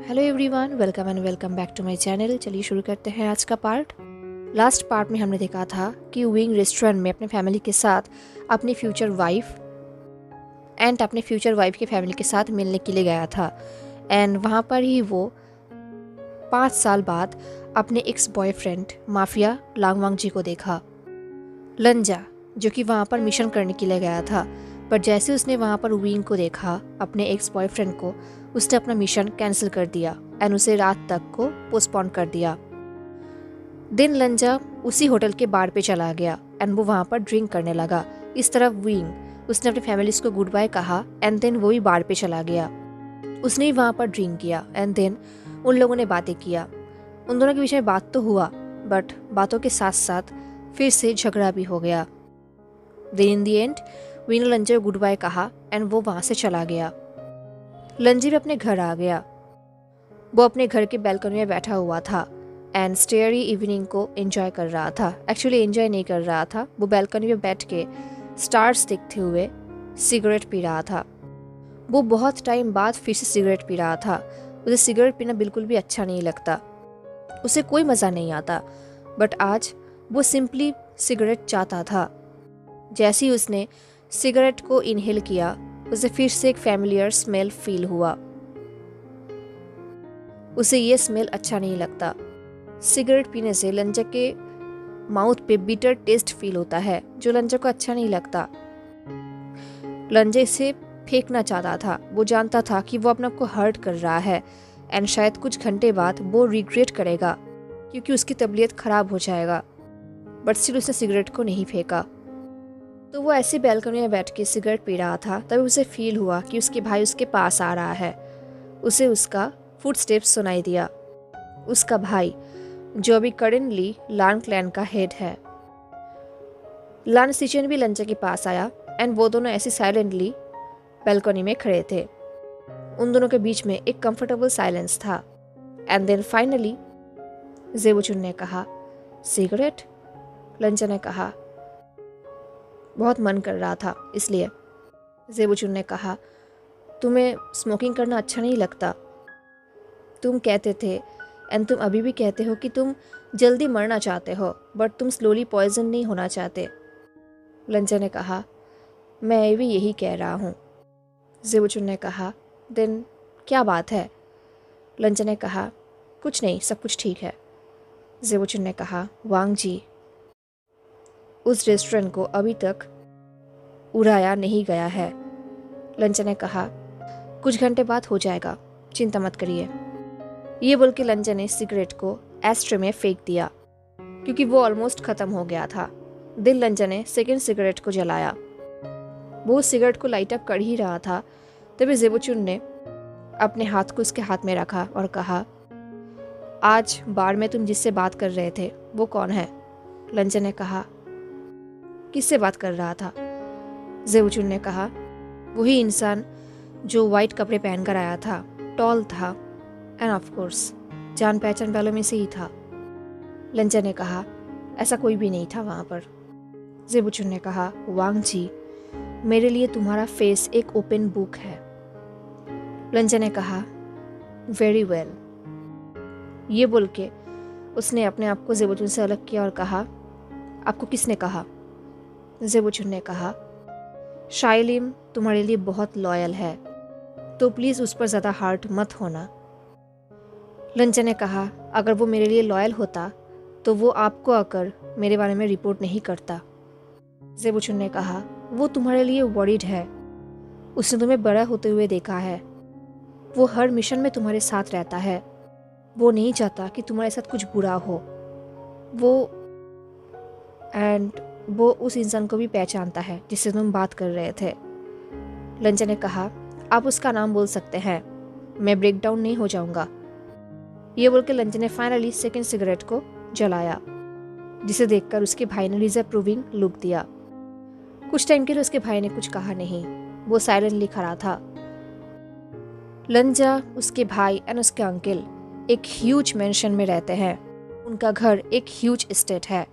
Hello everyone, welcome and welcome back to my channel. चलिए शुरू करते हैं आज का पार्ट। लास्ट पार्ट में हमने देखा था कि विंग रेस्टोरेंट में अपने फैमिली के साथ अपनी फ्यूचर वाइफ की फैमिली के साथ मिलने के लिए गया था। एंड वहाँ पर ही वो 5 साल बाद अपने एक्स बॉयफ्रेंड माफिया लांगवांग जी को देखा। लंजा जो कि वहाँ पर मिशन करने के लिए गया था, पर जैसे उसने वहाँ पर विंग को देखा, अपने एक्स बॉयफ्रेंड को, उसने अपना मिशन कैंसिल कर दिया एंड उसे रात तक को पोस्टपोन कर दिया। दिन लंजा उसी होटल के बार पे चला गया एंड वो वहाँ पर ड्रिंक करने लगा। इस तरफ विंग, उसने अपनी फैमिलीज को गुड बाय कहा एंड देन वो भी बार पे चला गया। उसने भी वहाँ पर ड्रिंक किया एंड देन उन लोगों ने बातें किया। उन दोनों के बीच में बात तो हुआ, बट बातों के साथ साथ फिर से झगड़ा भी हो गया। Then in the end wing ने लंजा को गुड बाय कहा एंड वो वहाँ से चला गया। लंजी भी अपने घर आ गया। वो अपने घर के बैल्कनी में बैठा हुआ था एंड स्टेयरी इवनिंग को एंजॉय कर रहा था। एक्चुअली एंजॉय नहीं कर रहा था, वो बैल्कनी में बैठ के स्टार्स देखते हुए सिगरेट पी रहा था। वो बहुत टाइम बाद फिर से सिगरेट पी रहा था। उसे सिगरेट पीना बिल्कुल भी अच्छा नहीं लगता, उसे कोई मज़ा नहीं आता, बट आज वो सिंपली सिगरेट चाहता था। जैसे ही उसने सिगरेट को इनहेल किया, उसे फिर से एक फैमिलियर स्मेल फील हुआ। उसे ये स्मेल अच्छा नहीं लगता। सिगरेट पीने से लंजा के माउथ पे बिटर टेस्ट फील होता है, जो लंजा को अच्छा नहीं लगता। लंजा इसे फेंकना चाहता था। वो जानता था कि वो अपने आप को हर्ट कर रहा है एंड शायद कुछ घंटे बाद वो रिग्रेट करेगा क्योंकि उसकी तबीयत खराब हो जाएगा, बट स्टिल उसने सिगरेट को नहीं फेंका। तो वो ऐसी बैल्कनी में बैठ के सिगरेट पी रहा था, तभी उसे फील हुआ कि उसके भाई उसके पास आ रहा है। उसे उसका फुटस्टेप्स सुनाई दिया। उसका भाई, जो अभी करेंटली लान क्लैन का हेड है। लान सिचन भी लंजा के पास आया एंड वो दोनों ऐसे साइलेंटली बैल्कनी में खड़े थे। उन दोनों के बीच में एक कंफर्टेबल साइलेंस था। एंड देन फाइनली जेबुचुन ने कहा, सिगरेट? लंजा ने कहा, बहुत मन कर रहा था इसलिए। जेबुचुन ने कहा, तुम्हें स्मोकिंग करना अच्छा नहीं लगता? तुम कहते थे एंड तुम अभी भी कहते हो कि तुम जल्दी मरना चाहते हो, बट तुम स्लोली पॉइजन नहीं होना चाहते। लंजा ने कहा, मैं भी यही कह रहा हूँ। जेबुचुन ने कहा, देन क्या बात है? लंजा ने कहा, कुछ नहीं, सब कुछ ठीक है। जेबुचुन ने कहा, वांग जी, उस रेस्टोरेंट को अभी तक उड़ाया नहीं गया है। लंजा ने कहा, कुछ घंटे बाद हो जाएगा, चिंता मत करिए। ये बोल के लंजा ने सिगरेट को एस्ट्रे में फेंक दिया क्योंकि वो ऑलमोस्ट खत्म हो गया था। दिल लंजा ने सेकेंड सिगरेट को जलाया। वो सिगरेट को लाइट अप कर ही रहा था, तभी जेबुचुन ने अपने हाथ को उसके हाथ में रखा और कहा, आज बार में तुम जिससे बात कर रहे थे वो कौन है? लंजा ने कहा, किससे बात कर रहा था? जेबुचुन ने कहा, वही इंसान जो वाइट कपड़े पहनकर आया था, टॉल था एंड ऑफ कोर्स जान पहचान वालों में से ही था। लंजा ने कहा, ऐसा कोई भी नहीं था वहाँ पर। जेबुचुन ने कहा, वांग जी, मेरे लिए तुम्हारा फेस एक ओपन बुक है। लंजा ने कहा, वेरी वेल। ये बोल के उसने अपने आप को जेबुचुन से अलग किया और कहा, आपको किसने कहा? जेबुचुन ने कहा, शाइलिम तुम्हारे लिए बहुत लॉयल है, तो प्लीज़ उस पर ज़्यादा हार्ट मत होना। लंजा ने कहा, अगर वो मेरे लिए लॉयल होता तो वो आपको आकर मेरे बारे में रिपोर्ट नहीं करता। जेबुचुन ने कहा, वो तुम्हारे लिए वरीड है, उसने तुम्हें बड़ा होते हुए देखा है, वो हर मिशन में तुम्हारे साथ रहता है, वो नहीं चाहता कि तुम्हारे साथ कुछ बुरा हो। वो उस इंसान को भी पहचानता है जिससे तुम बात कर रहे थे। लंजा ने कहा, आप उसका नाम बोल सकते हैं, मैं ब्रेक डाउन नहीं हो जाऊंगा। ये बोल के लंजा ने फाइनली सेकेंड सिगरेट को जलाया, जिसे देखकर उसके भाई ने डिसअप्रूविंग लुक दिया। कुछ टाइम के लिए उसके भाई ने कुछ कहा नहीं, वो साइलेंटली खड़ा था। लंजा, उसके भाई एंड उसके अंकल एक ह्यूज मैंशन में रहते हैं। उनका घर एक ह्यूज एस्टेट है।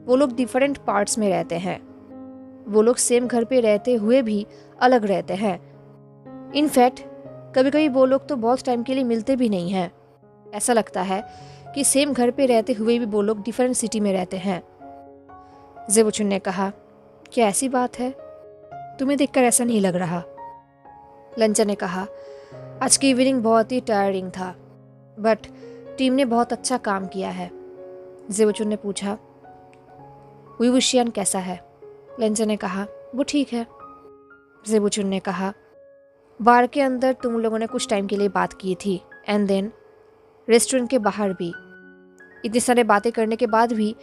वो लोग डिफरेंट पार्ट्स में रहते हैं। वो लोग सेम घर पे रहते हुए भी अलग रहते हैं। इनफैक्ट कभी कभी वो लोग तो बहुत टाइम के लिए मिलते भी नहीं हैं। ऐसा लगता है कि सेम घर पे रहते हुए भी वो लोग डिफरेंट सिटी में रहते हैं। जेबुचुन ने कहा, क्या ऐसी बात है? तुम्हें देखकर ऐसा नहीं लग रहा। लंचा ने कहा, आज की इवनिंग बहुत ही टायरिंग था, बट टीम ने बहुत अच्छा काम किया है। जेबुचुन ने पूछा, वुशियान कैसा है? लंचा ने कहा, वो ठीक है। जेबुचुन ने कहा, बार के अंदर तुम लोगों ने कुछ टाइम के लिए बात की थी, एंड देन रेस्टोरेंट के बाहर भी। इतनी सारे बातें करने के बाद भी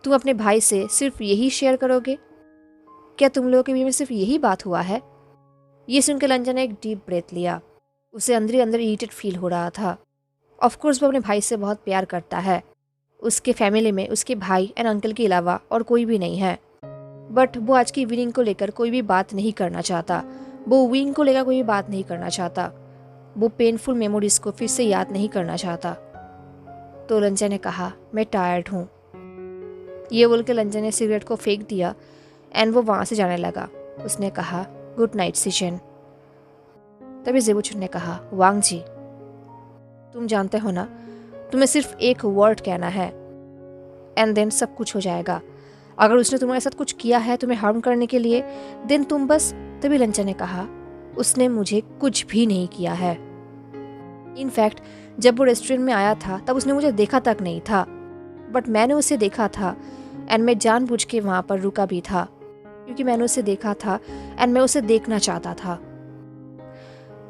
तुम अपने भाई से सिर्फ यही शेयर करोगे? क्या तुम लोगों के बीच में सिर्फ यही बात हुआ है? ये सुनकर लंचा ने एक डीप ब्रेथ लिया। उसे अंदर ही अंदर इरिटेट फील हो रहा था। ऑफकोर्स वो अपने भाई से बहुत प्यार करता है। उसके फैमिली में उसके भाई एंड अंकल के अलावा और कोई भी नहीं है, बट वो आज की इवनिंग को लेकर कोई भी बात नहीं करना चाहता। वो विंग को लेकर कोई भी बात नहीं करना चाहता। वो पेनफुल मेमोरीज को फिर से याद नहीं करना चाहता। तो लंचा ने कहा, मैं टायर्ड हूँ। ये बोल के लंचा ने सिगरेट को फेंक दिया एंड वो वहाँ से जाने लगा। उसने कहा, गुड नाइट सिचेन। तभी जेबुचुन ने कहा, वांग जी, तुम जानते हो ना, तुम्हें सिर्फ एक वर्ड कहना है एंड देन सब कुछ हो जाएगा। अगर उसने तुम्हारे साथ कुछ किया है तुम्हें हार्म करने के लिए, देन तुम बस। तभी लंचा ने कहा, उसने मुझे कुछ भी नहीं किया है। इनफैक्ट जब वो रेस्टोरेंट में आया था तब उसने मुझे देखा तक नहीं था, बट मैंने उसे देखा था एंड मैं जानबूझ के वहाँ पर रुका भी था, क्योंकि मैंने उसे देखा था एंड मैं उसे देखना चाहता था।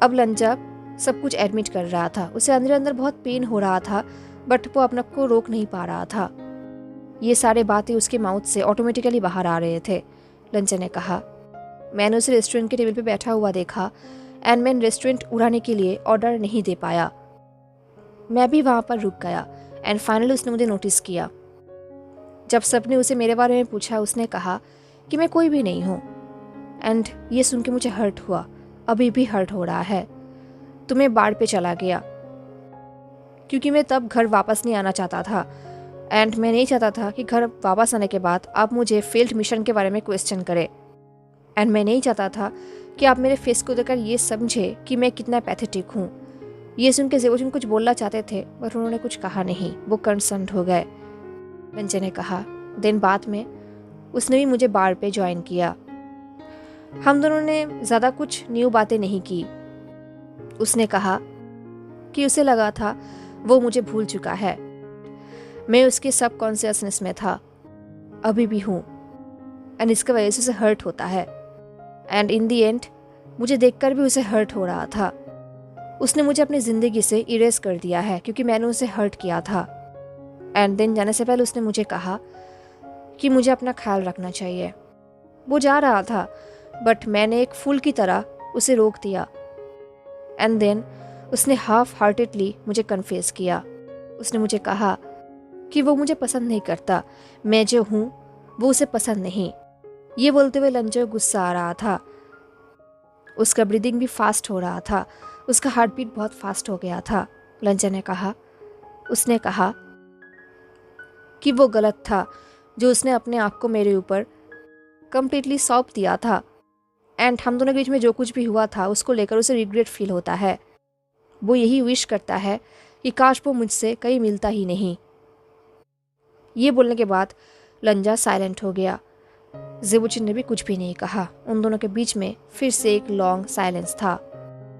अब लंचा सब कुछ एडमिट कर रहा था। उसे अंदर अंदर बहुत पेन हो रहा था, बट वो अपने आप को रोक नहीं पा रहा था। ये सारे बातें उसके माउथ से ऑटोमेटिकली बाहर आ रहे थे। लंचा ने कहा, मैंने उसे रेस्टोरेंट के टेबल पे बैठा हुआ देखा एंड मैं रेस्टोरेंट उड़ाने के लिए ऑर्डर नहीं दे पाया। मैं भी वहाँ पर रुक गया एंड फाइनली उसने मुझे नोटिस किया। जब सबने उसे मेरे बारे में पूछा, उसने कहा कि मैं कोई भी नहीं हूँ। एंड ये सुन के मुझे हर्ट हुआ, अभी भी हर्ट हो रहा है। तो मैं बाढ़ पे चला गया, क्योंकि मैं तब घर वापस नहीं आना चाहता था एंड मैं नहीं चाहता था कि घर वापस आने के बाद आप मुझे फेल्ड मिशन के बारे में क्वेश्चन करें। एंड मैं नहीं चाहता था कि आप मेरे फेस को देखकर ये समझे कि मैं कितना पैथेटिक हूँ। ये सुन के जेबुचुन कुछ बोलना चाहते थे, पर उन्होंने कुछ कहा नहीं। वो कंसर्न्ड हो गए। लंचा ने कहा, दिन बाद में उसने भी मुझे बार पे ज्वाइन किया। हम दोनों ने ज़्यादा कुछ न्यू बातें नहीं की। उसने कहा कि उसे लगा था वो मुझे भूल चुका है। मैं उसके सब कॉन्शियसनेस में था, अभी भी हूँ, एंड इसकी वजह से उसे हर्ट होता है। एंड इन दी एंड मुझे देखकर भी उसे हर्ट हो रहा था। उसने मुझे अपनी ज़िंदगी से इरेज कर दिया है, क्योंकि मैंने उसे हर्ट किया था। एंड दिन जाने से पहले उसने मुझे कहा कि मुझे अपना ख्याल रखना चाहिए। वो जा रहा था, बट मैंने एक फूल की तरह उसे रोक दिया। एंड देन उसने हाफ हार्टेडली मुझे कन्फेस किया। उसने मुझे कहा कि वो मुझे पसंद नहीं करता, मैं जो हूँ वो उसे पसंद नहीं। ये बोलते हुए लंचा गुस्सा आ रहा था। उसका ब्रीदिंग भी फास्ट हो रहा था, उसका हार्ट बीट बहुत फास्ट हो गया था। लंचा ने कहा, उसने कहा कि वो गलत था जो उसने अपने आप को मेरे ऊपर कंप्लीटली सौंप दिया था। एंड हम दोनों के बीच में जो कुछ भी हुआ था उसको लेकर उसे रिग्रेट फील होता है। वो यही विश करता है कि काश वो मुझसे कहीं मिलता ही नहीं। ये बोलने के बाद लंजा साइलेंट हो गया। जेबुचिन ने भी कुछ भी नहीं कहा। उन दोनों के बीच में फिर से एक लॉन्ग साइलेंस था।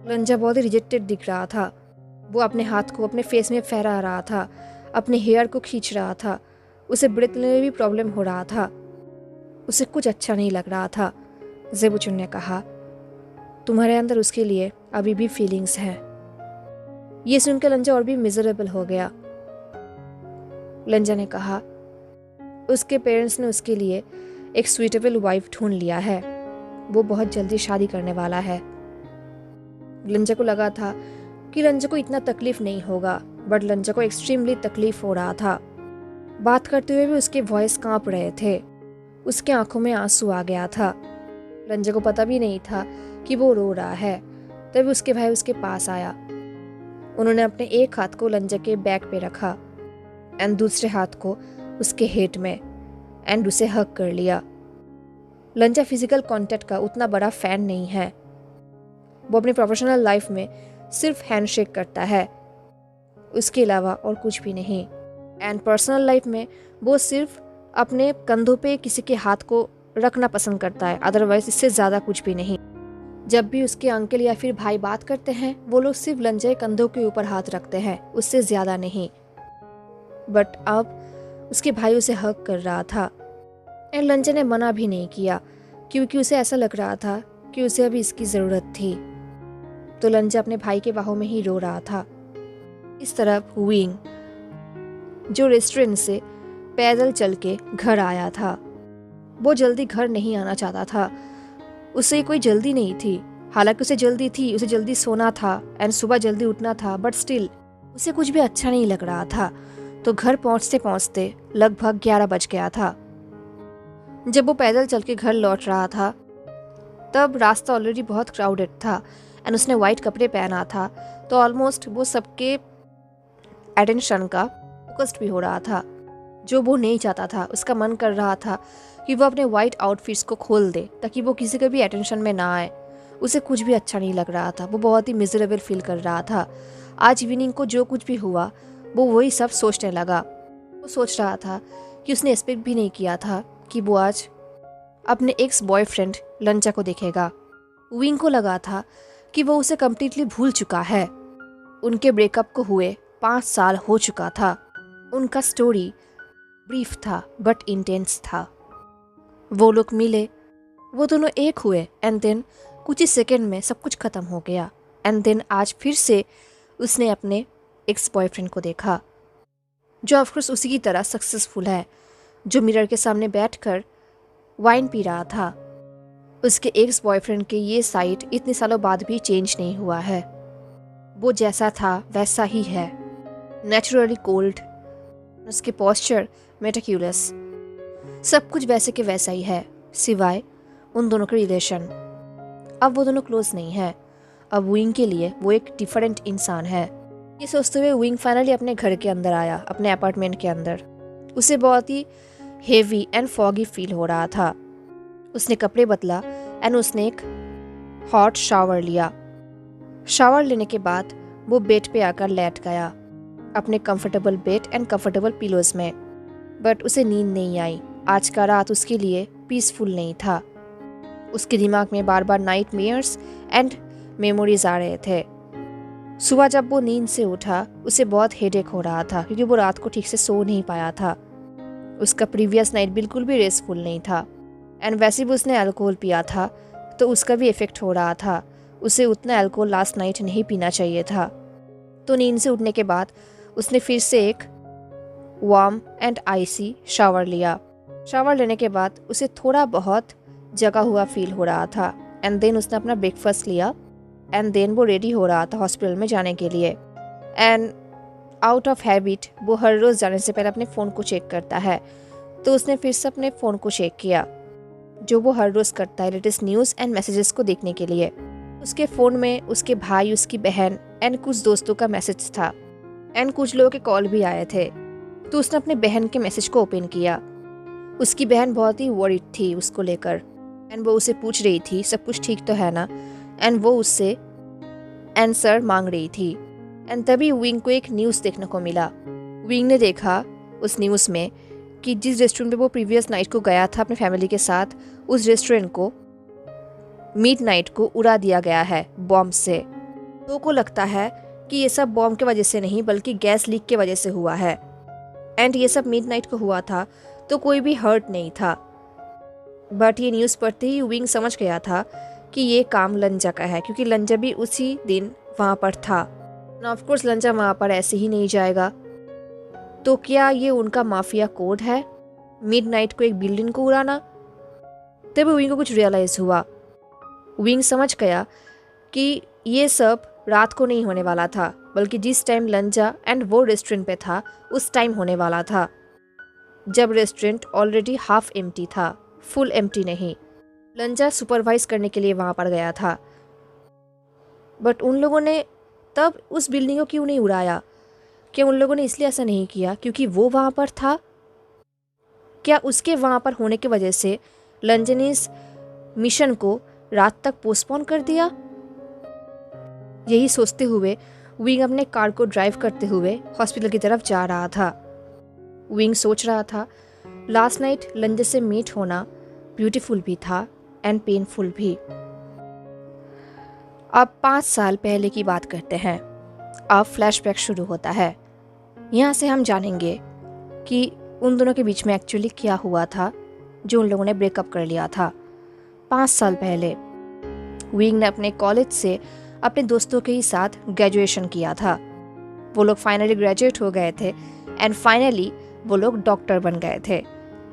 लंजा बहुत ही रिजेक्टेड दिख रहा था। वो अपने हाथ को अपने फेस में फहरा रहा था, अपने हेयर को खींच रहा था। उसे ब्रेथ लेने में भी प्रॉब्लम हो रहा था। उसे कुछ अच्छा नहीं लग रहा था। जेबुचिन ने कहा, तुम्हारे अंदर उसके लिए अभी भी फीलिंग्स हैं। ये सुनकर लंजा और भी मिजरेबल हो गया। लंजा ने कहा, उसके पेरेंट्स ने उसके लिए एक सुइटेबल वाइफ ढूंढ लिया है। वो बहुत जल्दी शादी करने वाला है। लंजा को लगा था कि लंजा को इतना तकलीफ नहीं होगा, बट लंजा को एक्सट्रीमली तकलीफ हो रहा था। बात करते हुए भी उसके वॉइस कांप रहे थे। उसके आंखों में आंसू आ गया था। लंजा को पता भी नहीं था कि वो रो रहा है। तभी उसके भाई उसके पास आया। उन्होंने अपने एक हाथ को लंजा के बैक पे रखा एंड दूसरे हाथ को उसके हेड में एंड उसे हग कर लिया। लंजा फिजिकल कांटेक्ट का उतना बड़ा फैन नहीं है, वो अपनी प्रोफेशनल लाइफ में सिर्फ हैंडशेक करता है, उसके अलावा और कुछ भी नहीं। एंड पर्सनल लाइफ में वो सिर्फ अपने कंधों पे किसी के हाथ को रखना पसंद करता है, अदरवाइज इससे ज़्यादा कुछ भी नहीं। जब भी उसके अंकल या फिर भाई बात करते हैं, वो लोग सिर्फ लंजे कंधों के ऊपर हाथ रखते हैं, उससे ज़्यादा नहीं। बट अब उसके भाई उसे हक कर रहा था एंड लंजे ने मना भी नहीं किया, क्योंकि उसे ऐसा लग रहा था कि उसे अभी इसकी ज़रूरत थी। तो लंजा अपने भाई के बाहों में ही रो रहा था। इस तरफ विंग, जो रेस्टोरेंट से पैदल चल के घर आया था, वो जल्दी घर नहीं आना चाहता था। उसे कोई जल्दी नहीं थी, हालांकि उसे जल्दी थी, उसे जल्दी सोना था एंड सुबह जल्दी उठना था, बट स्टिल उसे कुछ भी अच्छा नहीं लग रहा था। तो घर पहुंचते पहुंचते लगभग 11 बज गया था। जब वो पैदल चल के घर लौट रहा था, तब रास्ता ऑलरेडी बहुत क्राउडेड था एंड उसने वाइट कपड़े पहना था, तो ऑलमोस्ट वो सबके अटेंशन का फोकस्ड भी हो रहा था, जो वो नहीं चाहता था। उसका मन कर रहा था कि वो अपने वाइट आउटफिट्स को खोल दे ताकि वो किसी के भी अटेंशन में ना आए। उसे कुछ भी अच्छा नहीं लग रहा था, वो बहुत ही मिजरेबल फील कर रहा था। आज इवनिंग को जो कुछ भी हुआ, वो वही सब सोचने लगा। वो सोच रहा था कि उसने एक्सपेक्ट भी नहीं किया था कि वो आज अपने एक्स बॉयफ्रेंड लंचा को देखेगा। विंग को लगा था कि वो उसे कम्प्लीटली भूल चुका है। उनके ब्रेकअप को हुए 5 साल हो चुका था। उनका स्टोरी ब्रीफ था बट इंटेंस था। वो लोग मिले, वो दोनों एक हुए एंड देन कुछ ही सेकेंड में सब कुछ खत्म हो गया। एंड देन आज फिर से उसने अपने एक्स बॉयफ्रेंड को देखा, जो ऑफकोर्स उसी की तरह सक्सेसफुल है, जो मिरर के सामने बैठकर वाइन पी रहा था। उसके एक्स बॉयफ्रेंड के ये साइड इतने सालों बाद भी चेंज नहीं हुआ है। वो जैसा था वैसा ही है, नेचुरली कोल्ड, उसके पोस्चर मेटिक्यूलस, सब कुछ वैसे के वैसा ही है, सिवाय उन दोनों के रिलेशन। अब वो दोनों क्लोज नहीं है। अब विंग के लिए वो एक डिफरेंट इंसान है। ये सोचते हुए विंग फाइनली अपने घर के अंदर आया, अपने अपार्टमेंट के अंदर। उसे बहुत ही हेवी एंड फॉगी फील हो रहा था। उसने कपड़े बदला एंड उसने एक हॉट शावर लिया। शावर लेने के बाद वो बेड पे आकर लेट गया, अपने comfortable bed and comfortable pillows में। बट उसे नींद नहीं आई। आज का रात उसके लिए पीसफुल नहीं था। उसके दिमाग में बार बार नाइटमेयर्स एंड मेमोरीज आ रहे थे। सुबह जब वो नींद से उठा, उसे बहुत हेडेक हो रहा था, क्योंकि वो रात को ठीक से सो नहीं पाया था। उसका प्रीवियस नाइट बिल्कुल भी रेस्टफुल नहीं था एंड वैसे भी उसने अल्कोहल पिया था, तो उसका भी इफेक्ट हो रहा था। उसे उतना अल्कोहल लास्ट नाइट नहीं पीना चाहिए था। तो नींद से उठने के बाद उसने फिर से एक वार्म एंड आइसी शावर लिया। शावर लेने के बाद उसे थोड़ा बहुत जगा हुआ फील हो रहा था एंड देन उसने अपना ब्रेकफास्ट लिया एंड देन वो रेडी हो रहा था हॉस्पिटल में जाने के लिए। एंड आउट ऑफ हैबिट वो हर रोज़ जाने से पहले अपने फ़ोन को चेक करता है, तो उसने फिर से अपने फ़ोन को चेक किया, जो वो हर रोज़ करता है लेटेस्ट न्यूज़ एंड मैसेजेस को देखने के लिए। उसके फ़ोन में उसके भाई, उसकी बहन एंड कुछ दोस्तों का मैसेज था एंड कुछ लोगों के कॉल भी आए थे। तो उसने अपने बहन के मैसेज को ओपन किया। उसकी बहन बहुत ही वरीड थी उसको लेकर एंड वो उसे पूछ रही थी सब कुछ ठीक तो है ना, एंड वो उससे आंसर मांग रही थी। एंड तभी विंग को एक न्यूज़ देखने को मिला। विंग ने देखा उस न्यूज़ में कि जिस रेस्टोरेंट में वो प्रीवियस नाइट को गया था अपनी फैमिली के साथ, उस रेस्टोरेंट को मिडनाइट को उड़ा दिया गया है बॉम्ब से। तो को लगता है कि ये सब बॉम्ब की वजह से नहीं बल्कि गैस लीक के वजह से हुआ है। एंड ये सब मिडनाइट को हुआ था, तो कोई भी हर्ट नहीं था। बट ये न्यूज़ पढ़ते ही विंग समझ गया था कि ये काम लंजा का है, क्योंकि लंजा भी उसी दिन वहाँ पर था। ऑफकोर्स लंजा वहाँ पर ऐसे ही नहीं जाएगा। तो क्या ये उनका माफिया कोड है, मिडनाइट को एक बिल्डिंग को उड़ाना? तभी विंग को कुछ रियलाइज हुआ। विंग समझ गया कि ये सब रात को नहीं होने वाला था, बल्कि जिस टाइम लंजा एंड वो रेस्टोरेंट पे था उस टाइम होने वाला था, जब रेस्टोरेंट ऑलरेडी हाफ एम्प्टी था, फुल एम्प्टी नहीं। लंजा सुपरवाइज करने के लिए वहाँ पर गया था। बट उन लोगों ने तब उस बिल्डिंग को क्यों नहीं उड़ाया? क्या उन लोगों ने इसलिए ऐसा नहीं किया क्योंकि वो वहाँ पर था? क्या उसके वहाँ पर होने की वजह से लंजा ने इस मिशन को रात तक पोस्टपोन कर दिया? यही सोचते हुए विंग अपने कार को ड्राइव करते हुए हॉस्पिटल की तरफ जा रहा था। विंग सोच रहा था लास्ट नाइट लंजे से मीट होना ब्यूटीफुल भी था एंड पेनफुल भी। अब 5 साल पहले की बात करते हैं। अब फ्लैशबैक शुरू होता है। यहाँ से हम जानेंगे कि उन दोनों के बीच में एक्चुअली क्या हुआ था जो उन लोगों ने ब्रेकअप कर लिया था 5 साल पहले। विंग ने अपने कॉलेज से अपने दोस्तों के ही साथ ग्रेजुएशन किया था। वो लोग फाइनली ग्रेजुएट हो गए थे एंड फाइनली वो लोग डॉक्टर बन गए थे।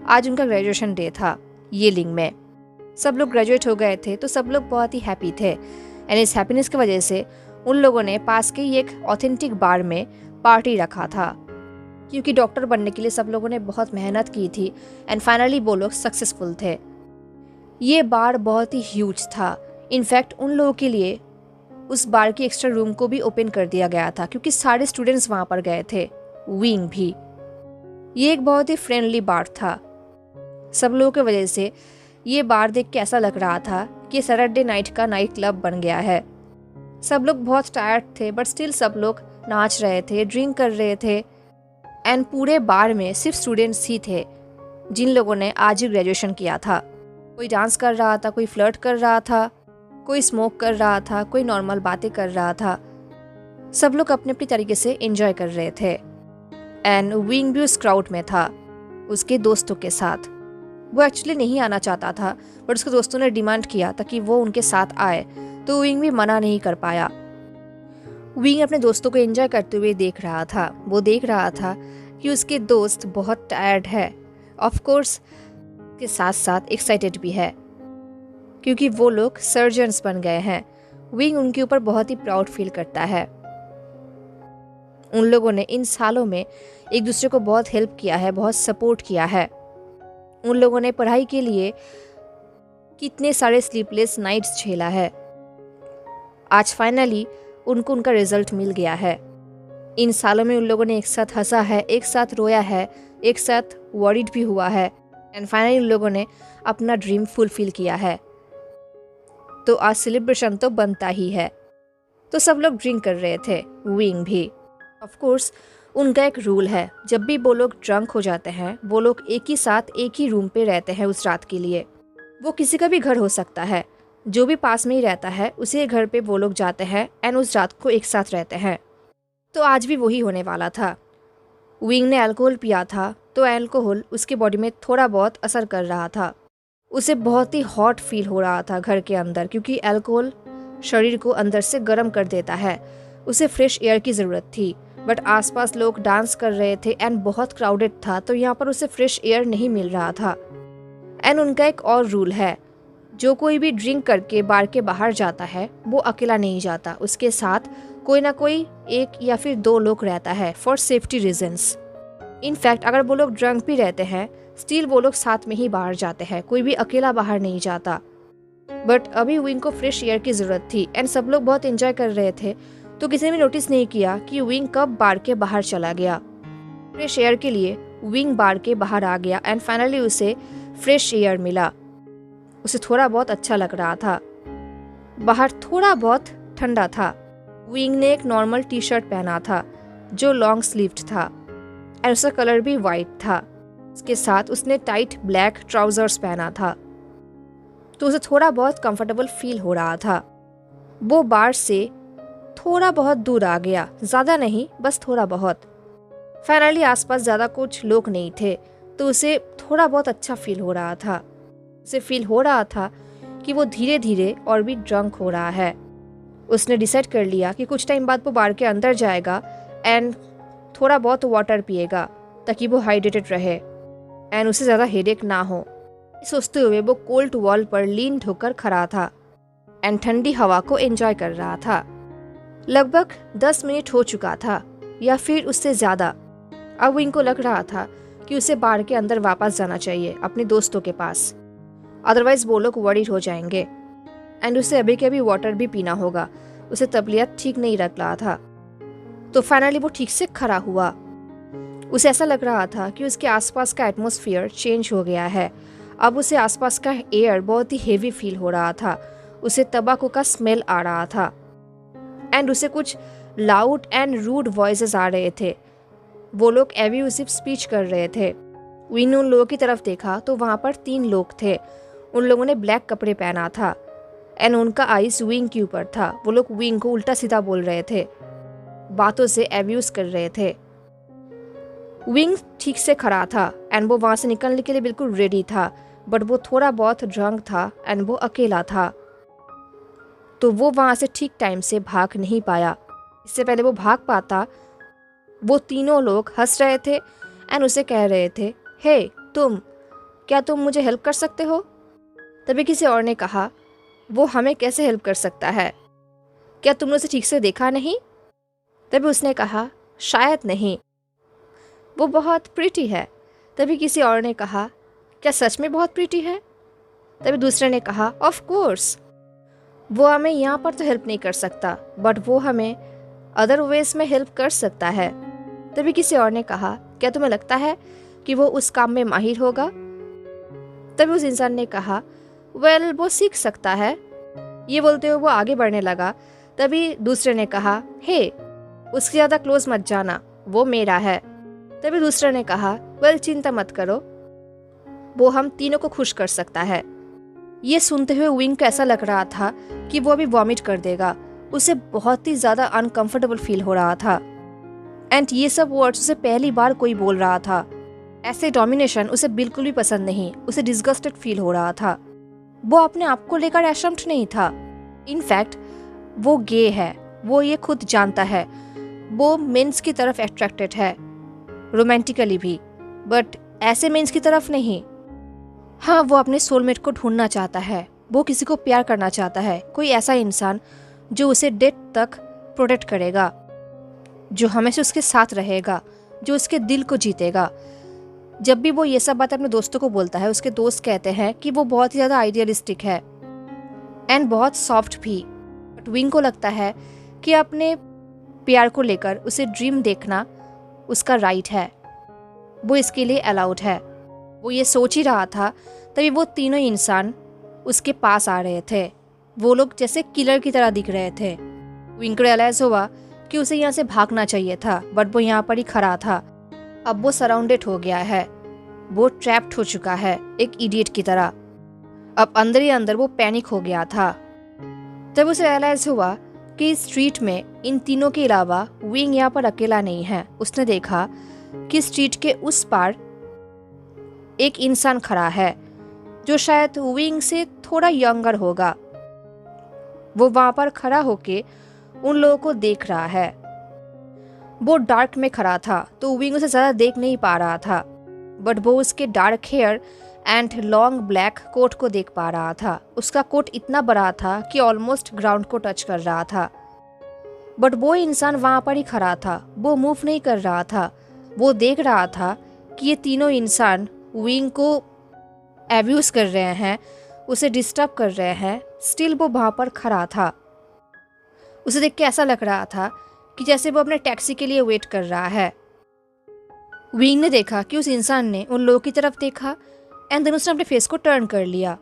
आज उनका ग्रेजुएशन डे था येलिंग में। सब लोग ग्रेजुएट हो गए थे तो सब लोग बहुत ही हैप्पी थे एंड इस हैप्पीनेस की वजह से उन लोगों ने पास के ही एक ऑथेंटिक बार में पार्टी रखा था, क्योंकि डॉक्टर बनने के लिए सब लोगों ने बहुत मेहनत की थी एंड फाइनली वो लोग सक्सेसफुल थे। ये बार बहुत ही ह्यूज था। इनफैक्ट उन लोगों के लिए उस बार की एक्स्ट्रा रूम को भी ओपन कर दिया गया था क्योंकि सारे स्टूडेंट्स वहाँ पर गए थे, विंग भी। ये एक बहुत ही फ्रेंडली बार था। सब लोगों की वजह से ये बार देख के ऐसा लग रहा था कि सैटरडे नाइट का नाइट क्लब बन गया है। सब लोग बहुत टायर्ड थे बट स्टिल सब लोग नाच रहे थे, ड्रिंक कर रहे थे एंड पूरे बार में सिर्फ स्टूडेंट्स ही थे जिन लोगों ने आज ही ग्रेजुएशन किया था। कोई डांस कर रहा था, कोई फ्लर्ट कर रहा था, कोई स्मोक कर रहा था, कोई नॉर्मल बातें कर रहा था। सब लोग अपने अपनी तरीके से एंजॉय कर रहे थे एंड विंग भी उस क्राउड में था उसके दोस्तों के साथ। वो एक्चुअली नहीं आना चाहता था बट उसके दोस्तों ने डिमांड किया ताकि वो उनके साथ आए, तो विंग भी मना नहीं कर पाया। विंग अपने दोस्तों को एंजॉय करते हुए देख रहा था। वो देख रहा था कि उसके दोस्त बहुत टायर्ड है, ऑफ कोर्स के साथ साथ एक्साइटेड भी है क्योंकि वो लोग सर्जन्स बन गए हैं। विंग उनके ऊपर बहुत ही प्राउड फील करता है। उन लोगों ने इन सालों में एक दूसरे को बहुत हेल्प किया है, बहुत सपोर्ट किया है। उन लोगों ने पढ़ाई के लिए कितने सारे स्लीपलेस नाइट्स झेला है। आज फाइनली उनको उनका रिजल्ट मिल गया है। इन सालों में उन लोगों ने एक साथ हंसा है, एक साथ रोया है, एक साथ वरीड भी हुआ है एंड फाइनली उन लोगों ने अपना ड्रीम फुलफिल किया है। तो आज सेलिब्रेशन तो बनता ही है। तो सब लोग ड्रिंक कर रहे थे, विंग भी। ऑफ कोर्स उनका एक रूल है, जब भी वो लोग ड्रंक हो जाते हैं वो लोग एक ही साथ एक ही रूम पे रहते हैं उस रात के लिए। वो किसी का भी घर हो सकता है, जो भी पास में ही रहता है उसी घर पे वो लोग जाते हैं एंड उस रात को एक साथ रहते हैं। तो आज भी वही होने वाला था। विंग ने अल्कोहल पिया था तो अल्कोहल उसके बॉडी में थोड़ा बहुत असर कर रहा था। उसे बहुत ही हॉट फील हो रहा था घर के अंदर, क्योंकि अल्कोहल शरीर को अंदर से गर्म कर देता है। उसे फ्रेश एयर की ज़रूरत थी बट आसपास लोग डांस कर रहे थे एंड बहुत क्राउडेड था, तो यहाँ पर उसे फ्रेश एयर नहीं मिल रहा था। एंड उनका एक और रूल है, जो कोई भी ड्रिंक करके बार के बाहर जाता है वो अकेला नहीं जाता, उसके साथ कोई ना कोई एक या फिर 2 लोग रहता है फॉर सेफ्टी रीजंस। इनफैक्ट अगर वो लोग ड्रंक भी रहते हैं स्टिल वो लोग साथ में ही बाहर जाते हैं, कोई भी अकेला बाहर नहीं जाता। बट अभी विंग को फ्रेश एयर की ज़रूरत थी एंड सब लोग बहुत एंजॉय कर रहे थे, तो किसी ने भी नोटिस नहीं किया कि विंग कब बार के बाहर चला गया। फ्रेश एयर के लिए विंग बार के बाहर आ गया एंड फाइनली उसे फ्रेश एयर मिला। उसे थोड़ा बहुत अच्छा लग रहा था। बाहर थोड़ा बहुत ठंडा था। विंग ने एक नॉर्मल टी शर्ट पहना था जो लॉन्ग स्लीव्ड था एंड उसका कलर भी वाइट था। इसके साथ उसने टाइट ब्लैक ट्राउजर्स पहना था, तो उसे थोड़ा बहुत कंफर्टेबल फील हो रहा था। वो बार से थोड़ा बहुत दूर आ गया, ज़्यादा नहीं, बस थोड़ा बहुत। फाइनली आसपास ज़्यादा कुछ लोग नहीं थे, तो उसे थोड़ा बहुत अच्छा फील हो रहा था। उसे फील हो रहा था कि वो धीरे धीरे और भी ड्रंक हो रहा है। उसने डिसाइड कर लिया कि कुछ टाइम बाद वो बार के अंदर जाएगा एंड थोड़ा बहुत वाटर पिएगा ताकि वो हाइड्रेटेड रहे एंड उसे ज़्यादा हेडेक ना हो। सोचते हुए वो कोल्ड वॉल पर लीन होकर खड़ा था एंड ठंडी हवा को एंजॉय कर रहा था। लगभग 10 मिनट हो चुका था या फिर उससे ज़्यादा। अब विंग को लग रहा था कि उसे बार के अंदर वापस जाना चाहिए अपने दोस्तों के पास, अदरवाइज वो लोग वरीड हो जाएंगे एंड उसे अभी के अभी वाटर भी पीना होगा। उसे तबीयत ठीक नहीं लग रहा था। तो फाइनली वो ठीक से खड़ा हुआ। उसे ऐसा लग रहा था कि उसके आसपास का एटमॉस्फेयर चेंज हो गया है। अब उसे आसपास का एयर बहुत ही हेवी फील हो रहा था। उसे तंबाकू का स्मेल आ रहा था। एंड उसे कुछ लाउड एंड रूड वॉइसेस आ रहे थे। वो लोग एब्यूसिव स्पीच कर रहे थे। विंग ने उन लोगों की तरफ देखा तो वहाँ पर 3 लोग थे। उन लोगों ने ब्लैक कपड़े पहना था एंड उनका आइस विंग के ऊपर था। वो लोग विंग को उल्टा सीधा बोल रहे थे, बातों से एब्यूज कर रहे थे। विंग ठीक से खड़ा था एंड वो वहाँ से निकलने के लिए बिल्कुल रेडी था, बट वो थोड़ा बहुत ड्रंक था एंड वो अकेला था, तो वो वहाँ से ठीक टाइम से भाग नहीं पाया। इससे पहले वो भाग पाता, वो तीनों लोग हंस रहे थे एंड उसे कह रहे थे, हे क्या तुम मुझे हेल्प कर सकते हो? तभी किसी और ने कहा, वो हमें कैसे हेल्प कर सकता है? क्या तुमने उसे ठीक से देखा नहीं? तभी उसने कहा, शायद नहीं, वो बहुत प्रीटी है। तभी किसी और ने कहा, क्या सच में बहुत प्रीटी है? तभी दूसरे ने कहा, ऑफ कोर्स, वो हमें यहाँ पर तो हेल्प नहीं कर सकता, बट वो हमें अदर वेज में हेल्प कर सकता है। तभी किसी और ने कहा, क्या तुम्हें लगता है कि वो उस काम में माहिर होगा? तभी उस इंसान ने कहा, वेल, वो सीख सकता है। ये बोलते हुए वो आगे बढ़ने लगा। तभी दूसरे ने कहा, हे, उसके ज़्यादा क्लोज मत जाना, वो मेरा है। तभी दूसरे ने कहा, वेल, चिंता मत करो, वो हम तीनों को खुश कर सकता है। ये सुनते हुए विंग को ऐसा लग रहा था कि वो अभी वॉमिट कर देगा। उसे बहुत ही ज़्यादा अनकंफर्टेबल फील हो रहा था एंड ये सब वर्ड्स उसे पहली बार कोई बोल रहा था। ऐसे डोमिनेशन उसे बिल्कुल भी पसंद नहीं। उसे डिस्गस्टेड फील हो रहा था। वो अपने आप को लेकर एशम्ड नहीं था। इनफैक्ट वो गे है, वो ये खुद जानता है। वो मेंस की तरफ अट्रैक्टेड है, रोमांटिकली भी, बट ऐसे मेंस की तरफ नहीं। हाँ, वो अपने सोलमेट को ढूंढना चाहता है। वो किसी को प्यार करना चाहता है, कोई ऐसा इंसान जो उसे डेथ तक प्रोटेक्ट करेगा, जो हमेशा उसके साथ रहेगा, जो उसके दिल को जीतेगा। जब भी वो ये सब बात अपने दोस्तों को बोलता है, उसके दोस्त कहते हैं कि वो बहुत ही ज़्यादा आइडियलिस्टिक है एंड बहुत सॉफ्ट भी। बट विंग को लगता है कि अपने प्यार को लेकर उसे ड्रीम देखना उसका राइट है, वो इसके लिए अलाउड है। वो ये सोच ही रहा था, तभी वो तीनों इंसान उसके पास आ रहे थे। वो लोग जैसे किलर की तरह दिख रहे थे। विंग को रियलाइज हुआ कि उसे यहाँ से भागना चाहिए था, बट वो यहाँ पर ही खड़ा था। अब वो सराउंडेड हो गया है, वो ट्रैप्ड हो चुका है एक इडियट की तरह। अब अंदर ही अंदर वो पैनिक हो गया था। तब उसे रियलाइज हुआ कि स्ट्रीट में इन तीनों के अलावा विंग यहाँ पर अकेला नहीं है। उसने देखा कि स्ट्रीट के उस पार एक इंसान खड़ा है जो शायद विंग से थोड़ा यंगर होगा। वो वहां पर खड़ा होके उन लोगों को देख रहा है। वो डार्क में खड़ा था तो विंग उसे ज़्यादा देख नहीं पा रहा था, बट वो उसके dark hair and long black coat को देख पा रहा था। उसका कोट इतना बड़ा था कि ऑलमोस्ट ग्राउंड को टच कर रहा था, बट वो इंसान वहाँ पर ही खड़ा था। वो मूव नहीं कर रहा था। वो देख रहा था कि ये तीनों इंसान विंग को एब्यूज कर रहे हैं, उसे डिस्टर्ब कर रहे हैं। स्टिल वो वहाँ पर खड़ा था। उसे देख के ऐसा लग रहा था कि जैसे वो अपने टैक्सी के लिए वेट कर रहा है। विंग ने देखा कि उस इंसान ने उन लोगों की तरफ देखा एंड देन उसने अपने फेस को टर्न कर लिया।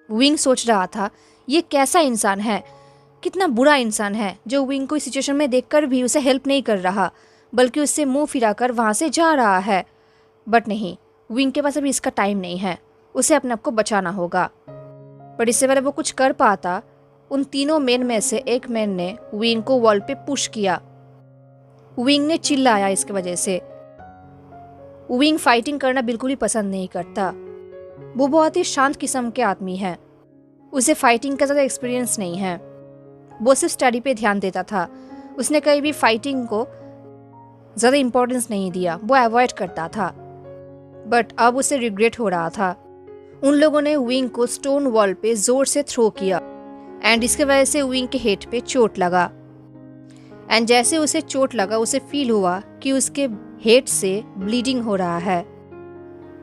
विंग सोच रहा था, ये कैसा इंसान है, कितना बुरा इंसान है जो विंग को इस सिचुएशन में देखकर भी उसे हेल्प नहीं कर रहा, बल्कि उससे मुंह फिराकर वहाँ से जा रहा है। बट नहीं, विंग के पास अभी इसका टाइम नहीं है। उसे अपने आप को बचाना होगा। पर इससे पहले वो कुछ कर पाता, उन तीनों मैन में से एक मैन ने विंग को वॉल पे पुश किया। विंग ने चिल्लाया इसकी वजह से। विंग फाइटिंग करना बिल्कुल ही पसंद नहीं करता। वो बहुत ही शांत किस्म के आदमी है। उसे फाइटिंग का ज़्यादा एक्सपीरियंस नहीं है। वो सिर्फ स्टडी पे ध्यान देता था। उसने कहीं भी फाइटिंग को ज़्यादा इम्पोर्टेंस नहीं दिया, वो अवॉइड करता था। बट अब उसे रिग्रेट हो रहा था। उन लोगों ने विंग को स्टोन वॉल पे जोर से थ्रो किया एंड इसके वजह से विंग के हेड पे चोट लगा। एंड जैसे उसे चोट लगा, उसे फील हुआ कि उसके हेड से ब्लीडिंग हो रहा है।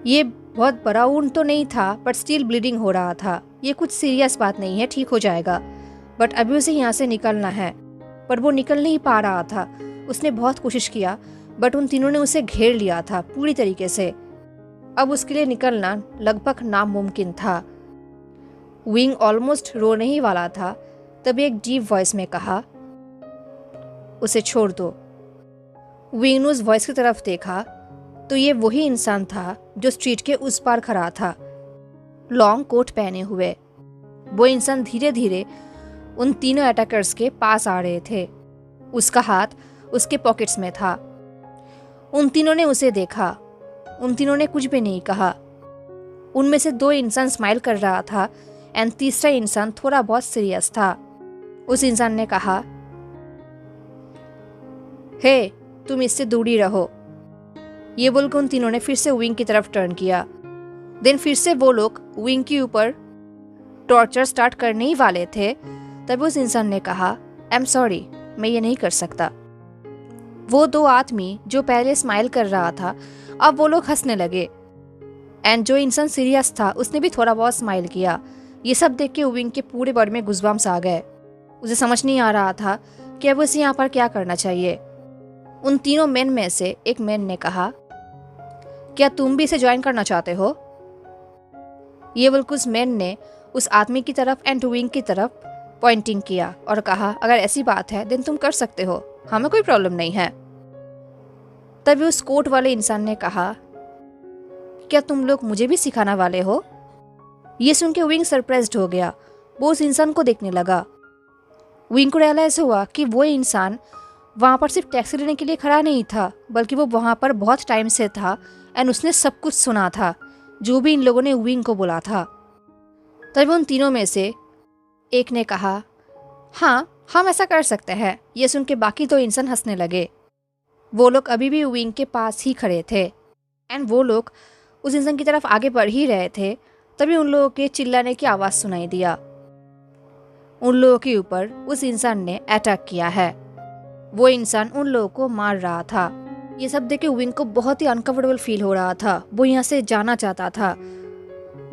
ये बहुत बड़ा वुंड तो नहीं था, बट स्टिल ब्लीडिंग हो रहा था। ये कुछ सीरियस बात नहीं है, ठीक हो जाएगा। बट अभी उसे यहाँ से निकलना है, पर वो निकल नहीं पा रहा था। उसने बहुत कोशिश किया, बट उन तीनों ने उसे घेर लिया था पूरी तरीके से। अब उसके लिए निकलना लगभग नामुमकिन था। विंग ऑलमोस्ट रोने ही वाला था, तभी एक डीप वॉइस में कहा, उसे छोड़ दो। विंग ने उस वॉइस की तरफ देखा तो ये वही इंसान था जो स्ट्रीट के उस पार खड़ा था, लॉन्ग कोट पहने हुए। वो इंसान धीरे धीरे उन तीनों अटैकर्स के पास आ रहे थे। उसका हाथ उसके पॉकेट्स में था। उन तीनों ने उसे देखा। उन तीनों ने कुछ भी नहीं कहा। उनमें से 2 इंसान स्माइल कर रहा था एंड तीसरा इंसान थोड़ा बहुत सीरियस था। उस इंसान ने कहा, हे, तुम इससे दूरी रहो। ये बोलकर उन तीनों ने फिर से विंग की तरफ टर्न किया। देन फिर से वो लोग विंग के ऊपर टॉर्चर स्टार्ट करने ही वाले थे, तभी उस इंसान ने कहा, आई एम सॉरी, मैं ये नहीं कर सकता। वो 2 आदमी जो पहले स्माइल कर रहा था, अब वो लोग हंसने लगे एंड जो इंसान सीरियस था उसने भी थोड़ा बहुत स्माइल किया। ये सब देख के विंग के पूरे बॉडी में गुज़बम्स आ गए। उसे समझ नहीं आ रहा था कि अब उसे यहाँ पर क्या करना चाहिए। उन तीनों मेन में से एक मेन ने कहा, क्या तुम भी इसे ज्वाइन करना चाहते हो? ये बोलकर उस मैन ने उस आदमी की तरफ एंड विंग की तरफ पॉइंटिंग किया और कहा, अगर ऐसी बात है देन तुम कर सकते हो, हमें कोई प्रॉब्लम नहीं है। तभी उस कोट वाले इंसान ने कहा, क्या तुम लोग मुझे भी सिखाना वाले हो? ये सुन के विंग सरप्राइज्ड हो गया। वो उस इंसान को देखने लगा। विंग को रियलाइज हुआ कि वो इंसान वहाँ पर सिर्फ टैक्सी लेने के लिए खड़ा नहीं था, बल्कि वो वहाँ पर बहुत टाइम से था एंड उसने सब कुछ सुना था जो भी इन लोगों ने विंग को बोला था। तभी उन तीनों में से एक ने कहा, हाँ, हम ऐसा कर सकते हैं। ये सुन के बाकी 2 इंसान हंसने लगे। वो लोग अभी भी विंग के पास ही खड़े थे एंड वो लोग उस इंसान की तरफ आगे बढ़ ही रहे थे। तभी उन लोगों के चिल्लाने की आवाज़ सुनाई दिया। उन लोगों के ऊपर उस इंसान ने अटैक किया है। वो इंसान उन लोगों को मार रहा था। ये सब देख के विंग को बहुत ही अनकंफर्टेबल फील हो रहा था। वो यहाँ से जाना चाहता था।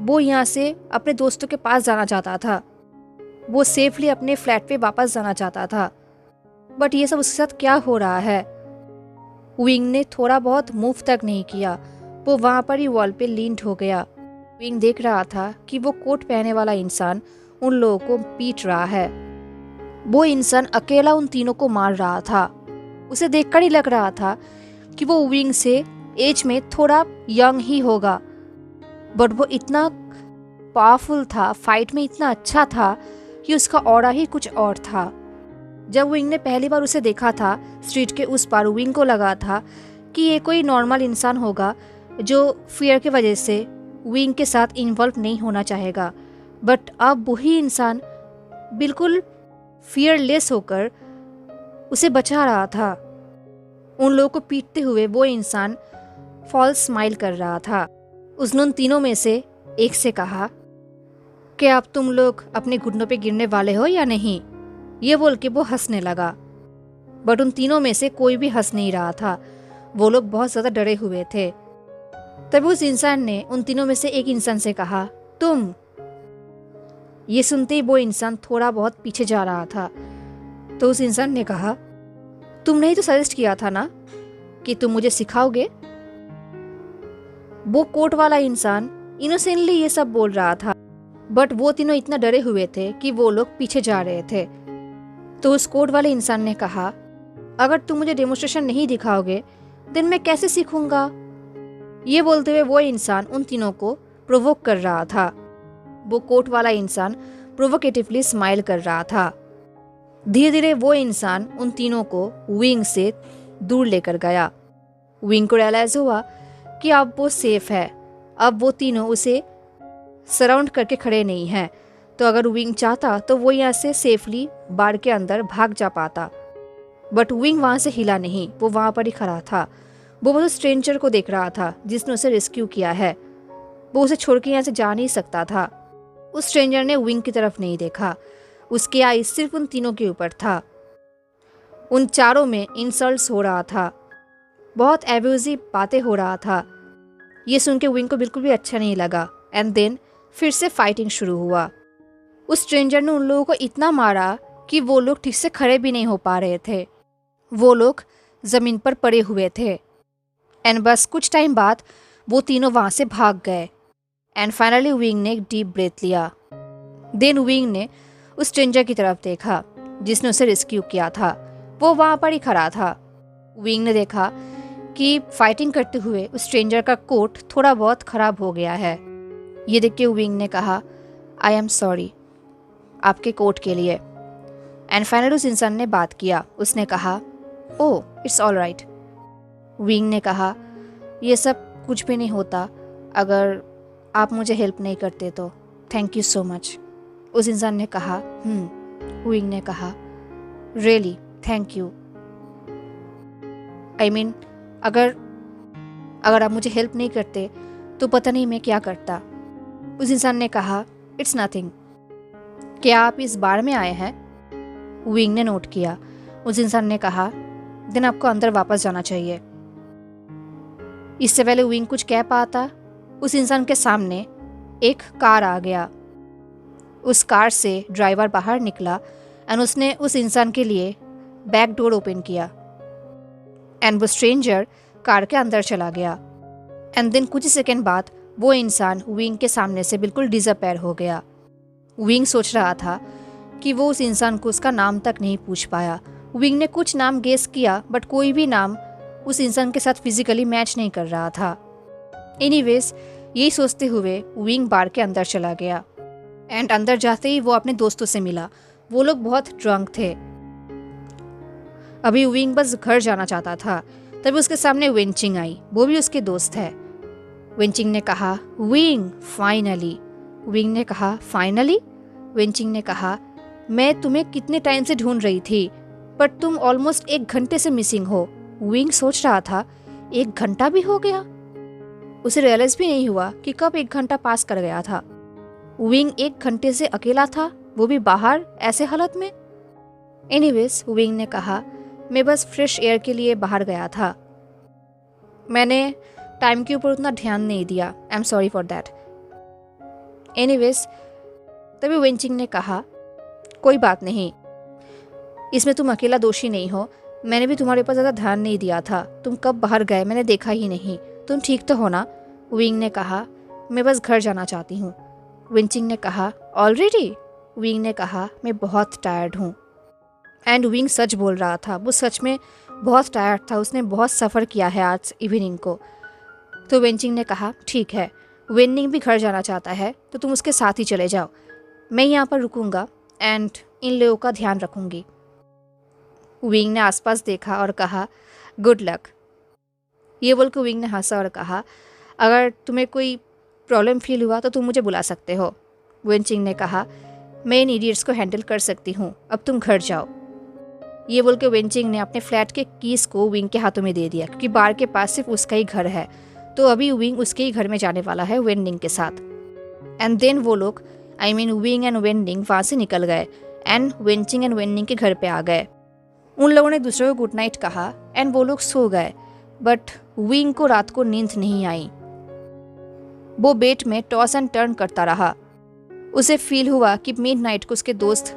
वो यहाँ से अपने दोस्तों के पास जाना चाहता था। वो सेफली अपने फ्लैट पे वापस जाना चाहता था। बट ये सब उसके साथ क्या हो रहा है? विंग ने थोड़ा बहुत मूव तक नहीं किया। वो वहाँ पर ही वॉल पे लीन्ड हो गया। विंग देख रहा था कि वो कोट पहने वाला इंसान उन लोगों को पीट रहा है। वो इंसान अकेला उन तीनों को मार रहा था। उसे देखकर ही लग रहा था कि वो विंग से एज में थोड़ा यंग ही होगा, बट वो इतना पावरफुल था, फाइट में इतना अच्छा था कि उसका ऑरा ही कुछ और था। जब विंग ने पहली बार उसे देखा था स्ट्रीट के उस पार, विंग को लगा था कि ये कोई नॉर्मल इंसान होगा जो फियर की वजह से विंग के साथ इन्वॉल्व नहीं होना चाहेगा। बट अब वही इंसान बिल्कुल फियरलेस होकर उसे बचा रहा था। उन लोगों को पीटते हुए वो इंसान फॉल्स स्माइल कर रहा था। उसने उन तीनों में से एक से कहा कि अब तुम लोग अपने घुटनों पे गिरने वाले हो या नहीं? ये बोल के वो हंसने लगा। बट उन तीनों में से कोई भी हंस नहीं रहा था। वो लोग बहुत ज़्यादा डरे हुए थे। तभी उस इंसान ने उन तीनों में से एक इंसान से कहा, तुम। ये सुनते ही वो इंसान थोड़ा बहुत पीछे जा रहा था। तो उस इंसान ने कहा, तुमने ही तो सजेस्ट किया था ना कि तुम मुझे सिखाओगे। वो कोट वाला इंसान इनोसेंटली ये सब बोल रहा था, बट वो तीनों इतना डरे हुए थे कि वो लोग पीछे जा रहे थे। तो उस कोट वाले इंसान ने कहा, अगर तुम मुझे डेमोन्स्ट्रेशन नहीं दिखाओगे देन मैं कैसे सीखूंगा? ये बोलते हुए वो इंसान उन तीनों को प्रोवोक कर रहा था। वो कोट वाला इंसान प्रोवोकेटिवली स्माइल कर रहा था। धीरे धीरे वो इंसान उन तीनों को विंग से दूर लेकर गया। विंग को रियलाइज हुआ कि अब वो सेफ है। अब वो तीनों उसे सराउंड करके खड़े नहीं हैं। तो अगर विंग चाहता तो वो यहाँ से सेफली बार के अंदर भाग जा पाता। बट विंग वहाँ से हिला नहीं। वो वहाँ पर ही खड़ा था। वो बस स्ट्रेंजर को देख रहा था जिसने उसे रेस्क्यू किया है। वो उसे छोड़ के यहाँ से जा नहीं सकता था। उस स्ट्रेंजर ने विंग की तरफ नहीं देखा। उसकी आई सिर्फ उन तीनों के ऊपर था। उन चारों में इंसल्ट्स हो रहा था। बहुत एब्यूजिव बातें हो रहा था। ये सुन के विंग को बिल्कुल भी अच्छा नहीं लगा। एंड देन फिर से फाइटिंग शुरू हुआ। उस स्ट्रेंजर ने उन लोगों को इतना मारा कि वो लोग ठीक से खड़े भी नहीं हो पा रहे थे। वो लोग ज़मीन पर पड़े हुए थे। एंड बस कुछ टाइम बाद वो तीनों वहाँ से भाग गए। एंड फाइनली विंग ने एक डीप ब्रेथ लिया। देन विंग ने उस स्ट्रेंजर की तरफ देखा जिसने उसे रेस्क्यू किया था। वो वहाँ पर ही खड़ा था। विंग ने देखा कि फाइटिंग करते हुए उस स्ट्रेंजर का कोट थोड़ा बहुत खराब हो गया है। ये देख के विंग ने कहा, आई एम सॉरी आपके कोट के लिए। एंड फाइनली उस इंसान ने बात किया। उसने कहा, oh it's all right. Wing ने कहा, ये सब कुछ भी नहीं होता अगर आप मुझे हेल्प नहीं करते तो। Thank you so much. उस इंसान ने कहा, विंग ने कहा, really thank you. I mean अगर आप मुझे हेल्प नहीं करते तो पता नहीं मैं क्या करता। उस इंसान ने कहा, इट्स नथिंग। क्या आप इस बार में आए हैं? विंग ने नोट किया। उस इंसान ने कहा, देन आपको अंदर वापस जाना चाहिए। इससे पहले विंग कुछ कह पाता, उस इंसान के सामने एक कार आ गया। उस कार से ड्राइवर बाहर निकला एंड उसने उस इंसान के लिए बैक डोर ओपन किया एंड वो स्ट्रेंजर कार के अंदर चला गया। एंड देन कुछ सेकंड बाद वो इंसान विंग के सामने से बिल्कुल डिसअपीयर हो गया। विंग सोच रहा था कि वो उस इंसान को उसका नाम तक नहीं पूछ पाया। विंग ने कुछ नाम गेस किया बट कोई भी नाम उस इंसान के साथ फिजिकली मैच नहीं कर रहा था। एनीवेज यही सोचते हुए विंग बार के अंदर चला गया एंड अंदर जाते ही वो अपने दोस्तों से मिला। वो लोग बहुत ड्रंक थे। अभी विंग बस घर जाना चाहता था, तभी उसके सामने वेंचिंग आई। वो भी उसके दोस्त है। वेंचिंग ने कहा, विंग फाइनली। विंग ने कहा, फाइनली? वेंचिंग ने कहा, मैं तुम्हें कितने टाइम से ढूंढ रही थी बट तुम ऑलमोस्ट 1 घंटे से मिसिंग हो। विंग सोच रहा था 1 घंटा भी हो गया। उसे रियलाइज भी नहीं हुआ कि कब 1 घंटा पास कर गया था। विंग 1 घंटे से अकेला था, वो भी बाहर ऐसे हालत में। एनीवेज विंग ने कहा, मैं बस फ्रेश एयर के लिए बाहर गया था। मैंने टाइम के ऊपर उतना ध्यान नहीं दिया। I am sorry for that. Anyways तभी वेंचिंग ने कहा, कोई बात नहीं, इसमें तुम अकेला दोषी नहीं हो। मैंने भी तुम्हारे ऊपर ज़्यादा ध्यान नहीं दिया था। तुम कब बाहर गए मैंने देखा ही नहीं। तुम ठीक तो हो ना? विंग ने कहा, मैं बस घर जाना चाहती हूँ। वेंचिंग ने कहा, ऑलरेडी? विंग ने कहा, मैं बहुत टायर्ड हूँ। एंड विंग सच बोल रहा था। वो सच में बहुत टायर्ड था। उसने बहुत सफ़र किया है आज इवनिंग को। तो वेंचिंग ने कहा, ठीक है, वेनिंग भी घर जाना चाहता है तो तुम उसके साथ ही चले जाओ। मैं यहाँ पर रुकूंगा एंड इन लोगों का ध्यान रखूंगी। विंग ने आसपास देखा और कहा, गुड लक। ये बोल के विंग ने हंसा और कहा, अगर तुम्हें कोई प्रॉब्लम फील हुआ तो तुम मुझे बुला सकते हो। वेंचिंग ने कहा, मैं इन इडियट्स को हैंडल कर सकती हूँ, अब तुम घर जाओ। ये बोल के वेंचिंग ने अपने फ्लैट के कीज़ को विंग के हाथों में दे दिया, क्योंकि बार के पास सिर्फ उसका ही घर है। तो अभी विंग उसके ही घर में जाने वाला है वेंडिंग के साथ। एंड देन वो लोग विंग एंड वेंडिंग वहाँ से निकल गए एंड वेंचिंग एंड वेंडिंग के घर पे आ गए। उन लोगों ने दूसरे को गुड नाइट कहा एंड वो लोग सो गए। बट विंग को रात को नींद नहीं आई। वो बेड में टॉस एंड टर्न करता रहा। उसे फील हुआ कि मिडनाइट को उसके दोस्त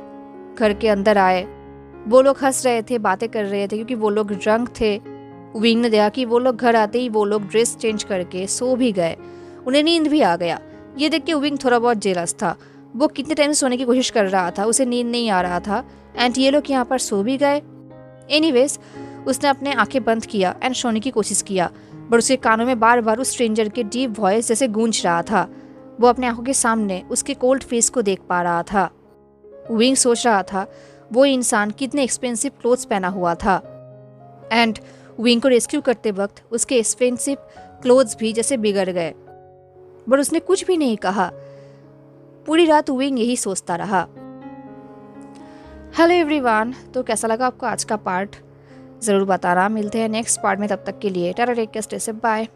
घर के अंदर आए। वो लोग हंस रहे थे, बातें कर रहे थे, क्योंकि वो लोग ड्रंक थे। विंग ने देखा कि वो लोग घर आते ही वो लोग ड्रेस चेंज करके सो भी गए। उन्हें नींद भी आ गया। ये देख के विंग थोड़ा बहुत जेलस था। वो कितने टाइम से सोने की कोशिश कर रहा था, उसे नींद नहीं आ रहा था एंड ये लोग यहाँ पर सो भी गए। एनीवेज उसने अपने आंखें बंद किया एंड सोने की कोशिश किया, बट उसके कानों में बार बार उस स्ट्रेंजर के डीप वॉइस जैसे गूंज रहा था। वो अपने आंखों के सामने उसके कोल्ड फेस को देख पा रहा था। विंग सोच रहा था वो इंसान कितने एक्सपेंसिव क्लोथ्स पहना हुआ था एंड विंग को रेस्क्यू करते वक्त उसके एक्सपेंसिव क्लोथ्स भी जैसे बिगड़ गए, बट उसने कुछ भी नहीं कहा। पूरी रात विंग यही सोचता रहा। हेलो एवरीवन, तो कैसा लगा आपको आज का पार्ट ज़रूर बताना। मिलते हैं नेक्स्ट पार्ट में, तब तक के लिए tata, take care, stay safe, bye.